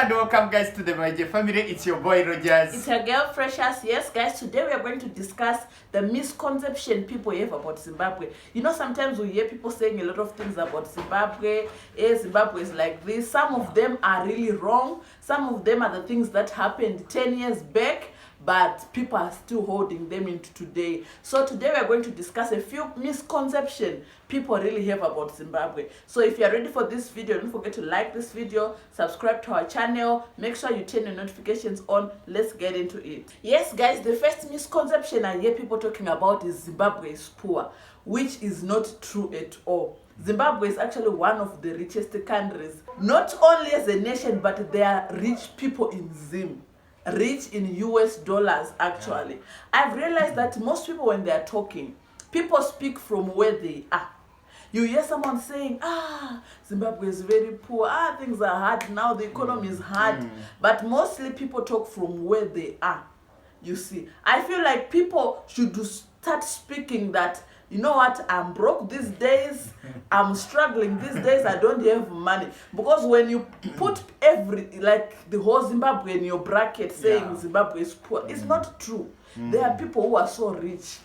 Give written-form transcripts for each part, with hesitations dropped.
and welcome guys to the Major family. It's your boy Rogers. It's your girl Precious. Yes guys, today we are going to discuss the misconception people have about Zimbabwe. You know, sometimes we hear people saying a lot of things about Zimbabwe. Zimbabwe is like this. Some of them are really wrong. Some of them are the things that happened 10 years back, but people are still holding them into today. So today we are going to discuss a few misconceptions people really have about Zimbabwe. So if you are ready for this video, don't forget to like this video, subscribe to our channel, make sure you turn your notifications on. Let's get into it. Yes guys, the first misconception I hear people talking about is Zimbabwe is poor, which is not true at all. Zimbabwe is actually one of the richest countries, not only as a nation, but there are rich people in Zim. Rich in US dollars actually. I've realized that most people when they are talking, people speak from where they are. You hear someone saying, Zimbabwe is very poor, things are hard now, the economy is hard. But mostly people talk from where they are. You see, I feel like people should start speaking that, you know what, I'm broke these days, I'm struggling these days, I don't have money. Because when you put the whole Zimbabwe in your bracket saying Zimbabwe is poor, it's not true. There are people who are so rich.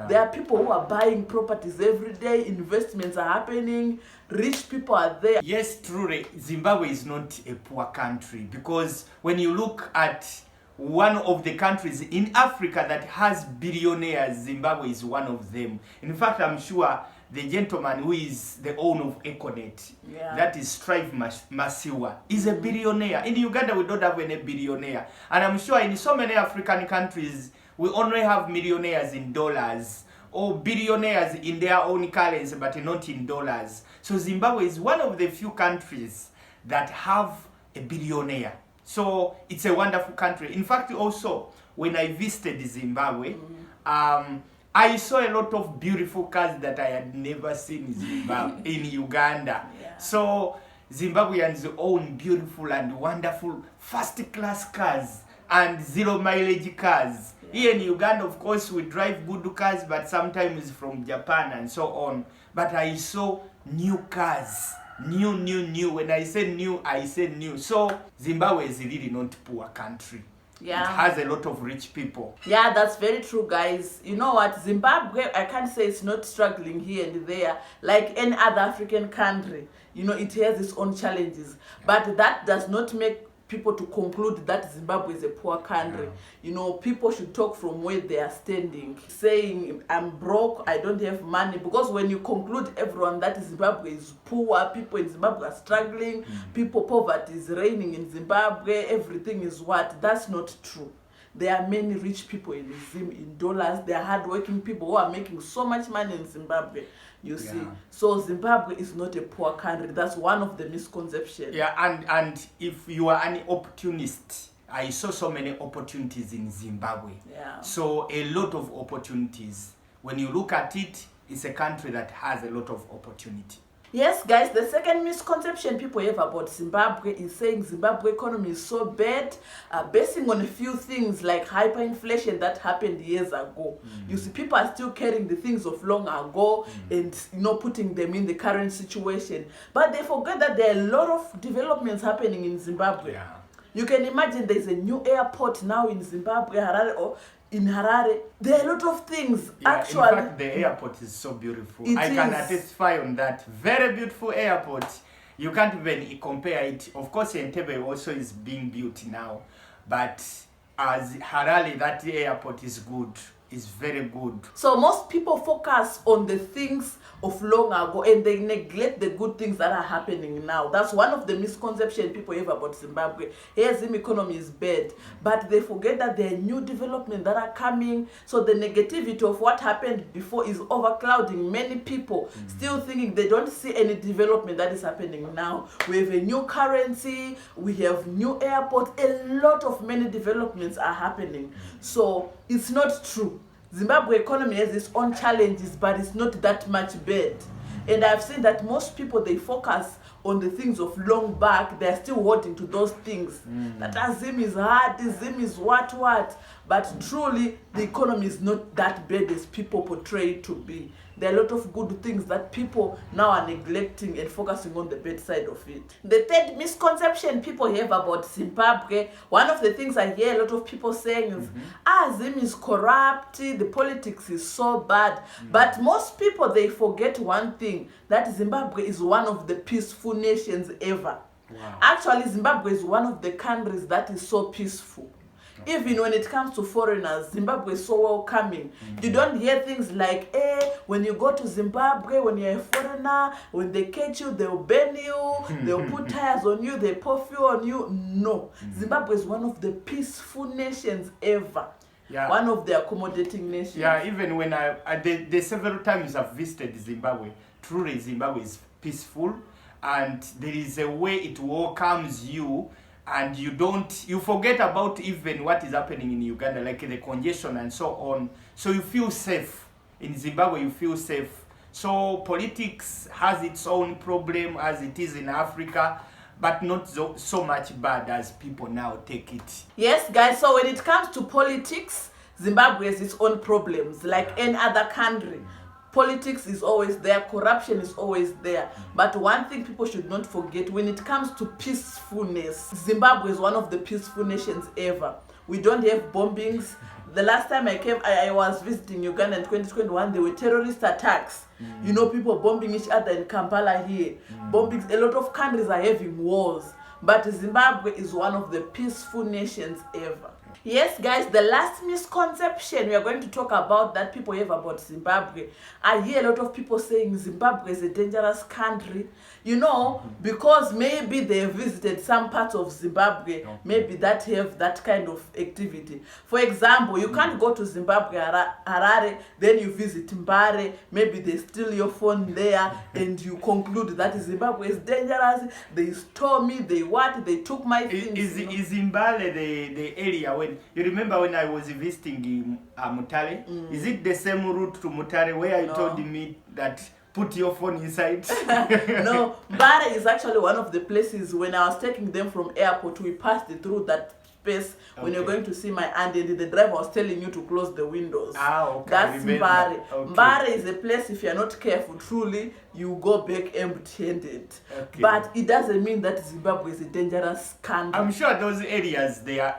There are people who are buying properties every day, investments are happening, rich people are there. Yes, truly, Zimbabwe is not a poor country, because when you look at one of the countries in Africa that has billionaires, Zimbabwe is one of them. In fact, I'm sure the gentleman who is the owner of Econet, that is Strive Masiwa, is a billionaire. In Uganda, we don't have any billionaire. And I'm sure in so many African countries, we only have millionaires in dollars or billionaires in their own currency, but not in dollars. So Zimbabwe is one of the few countries that have a billionaire. So it's a wonderful country. In fact, also, when I visited Zimbabwe, I saw a lot of beautiful cars that I had never seen in Zimbabwe, in Uganda. So Zimbabweans own beautiful and wonderful first-class cars and zero-mileage cars. Here in Uganda, of course, we drive good cars, but sometimes from Japan and so on. But I saw new cars. New. When I say new, I say new. So Zimbabwe is really not a poor country. It has a lot of rich people. Yeah, that's very true, guys. You know what? Zimbabwe, I can't say it's not struggling here and there. Like any other African country, you know, it has its own challenges. But that does not make people to conclude that Zimbabwe is a poor country. You know, people should talk from where they are standing, saying I'm broke, I don't have money, because when you conclude everyone that Zimbabwe is poor, people in Zimbabwe are struggling, poverty is reigning in Zimbabwe, everything is what? That's not true. There are many rich people in Zim in dollars. There are hardworking people who are making so much money in Zimbabwe. You see, so Zimbabwe is not a poor country. That's one of the misconceptions. And if you are an opportunist, I saw so many opportunities in Zimbabwe. So a lot of opportunities. When you look at it, it's a country that has a lot of opportunity. Yes, guys, the second misconception people have about Zimbabwe is saying Zimbabwe economy is so bad, basing on a few things like hyperinflation that happened years ago. You see, people are still carrying the things of long ago and, you know, putting them in the current situation. But they forget that there are a lot of developments happening in Zimbabwe. You can imagine there's a new airport now in Zimbabwe, Harare, or in Harare. There are a lot of things actually. In fact, the airport is so beautiful. I can testify on that. Very beautiful airport. You can't even compare it. Of course, Entebbe also is being built now. But as Harare, that airport is good. Is very good. So most people focus on the things of long ago and they neglect the good things that are happening now. That's one of the misconceptions people have about Zimbabwe. Yes, the economy is bad, but they forget that there are new developments that are coming. So the negativity of what happened before is overclouding many people, still thinking they don't see any development that is happening now. We have a new currency, we have new airports, a lot of many developments are happening. So it's not true. Zimbabwe economy has its own challenges, but it's not that much bad. And I've seen that most people, they focus on the things of long back. They're still holding to those things. That Zim is hard, Zim is what. But truly, the economy is not that bad as people portray it to be. there are a lot of good things that people now are neglecting and focusing on the bad side of it. The third misconception people have about Zimbabwe, one of the things I hear a lot of people saying is, Zim is corrupt, the politics is so bad. But most people, they forget one thing, that Zimbabwe is one of the peaceful nations ever. Wow. Actually, Zimbabwe is one of the countries that is so peaceful. Even when it comes to foreigners, Zimbabwe is so welcoming. You don't hear things like, when you go to Zimbabwe, when you're a foreigner, when they catch you, they'll burn you, they'll put tires on you, they pour fuel on you. No. Zimbabwe is one of the peaceful nations ever. Yeah. One of the accommodating nations. Yeah, even when the several times I've visited Zimbabwe, truly Zimbabwe is peaceful, and there is a way it welcomes you, and you forget about even what is happening in Uganda, like the congestion and so on. So you feel safe. In Zimbabwe, you feel safe. So politics has its own problem as it is in Africa, but not so much bad as people now take it. Yes, guys, so when it comes to politics, Zimbabwe has its own problems, like any other country. Politics is always there, corruption is always there. But one thing people should not forget, when it comes to peacefulness, Zimbabwe is one of the peaceful nations ever. We don't have bombings. The last time I came, I was visiting Uganda in 2021, there were terrorist attacks. You know, people bombing each other in Kampala here. Bombings, a lot of countries are having wars. But Zimbabwe is one of the peaceful nations ever. Yes, guys, the last misconception we are going to talk about that people have about Zimbabwe. I hear a lot of people saying Zimbabwe is a dangerous country. You know, because maybe they visited some parts of Zimbabwe, maybe that have that kind of activity. For example, you can't go to Zimbabwe, Harare, then you visit Mbare, maybe they steal your phone there, and you conclude that Zimbabwe is dangerous, they stole me, they took my things. Is Mbale the area when, you remember when I was visiting in Mutare? Is it the same route to Mutare where you told me that put your phone inside? No, Mbare is actually one of the places when I was taking them from airport, we passed through that space when you're going to see my aunt and the driver was telling you to close the windows. Okay. That's Mbare. Okay. Mbare is a place, if you're not careful, truly, you go back empty-handed. Okay. But it doesn't mean that Zimbabwe is a dangerous country. I'm sure those areas, they are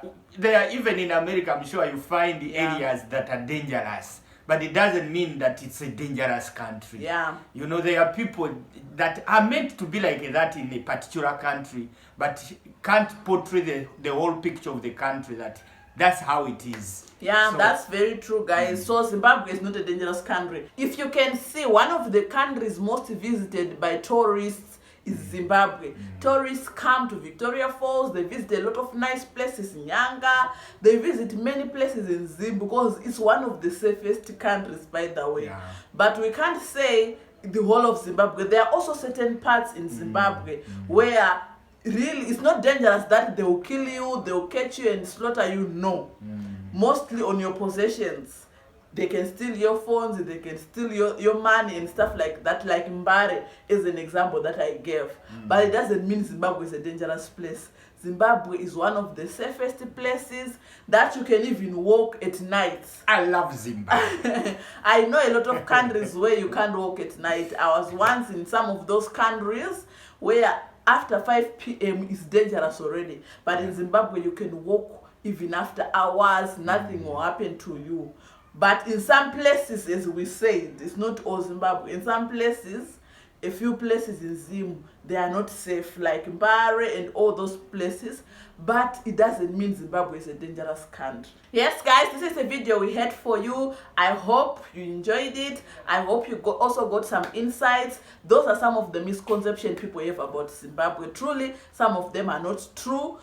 even in America, I'm sure you find the areas that are dangerous. But it doesn't mean that it's a dangerous country. Yeah. You know, there are people that are meant to be like that in a particular country, but can't portray the whole picture of the country that's how it is. Yeah, so, that's very true, guys. So Zimbabwe is not a dangerous country. If you can see, one of the countries most visited by tourists is Zimbabwe. Tourists come to Victoria Falls, they visit a lot of nice places in Nyanga, they visit many places in Zim because it's one of the safest countries, by the way. Yeah. But we can't say the whole of Zimbabwe. There are also certain parts in Zimbabwe where really it's not dangerous that they will kill you, they will catch you and slaughter you. No. Mostly on your possessions. They can steal your phones, they can steal your money and stuff like that, like Mbare is an example that I gave. But it doesn't mean Zimbabwe is a dangerous place. Zimbabwe is one of the safest places that you can even walk at night. I love Zimbabwe. I know a lot of countries where you can't walk at night. I was once in some of those countries where after 5 p.m. is dangerous already. But in Zimbabwe, you can walk even after hours, nothing will happen to you. But in some places, as we said, it's not all Zimbabwe. In some places, a few places in Zim, they are not safe, like Mbare and all those places. But it doesn't mean Zimbabwe is a dangerous country. Yes, guys, this is a video we had for you. I hope you enjoyed it. I hope you also got some insights. Those are some of the misconceptions people have about Zimbabwe. Truly, some of them are not true.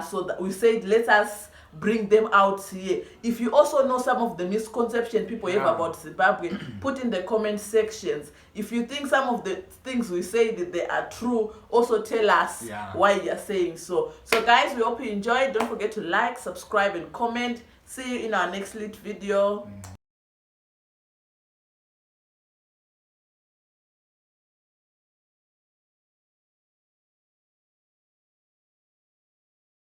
So that we said, let us bring them out here. If you also know some of the misconceptions people have about Zimbabwe, put in the comment sections. If you think some of the things we say that they are true, also tell us why you're saying so. So guys, we hope you enjoyed. Don't forget to like, subscribe and comment. See you in our next lit video.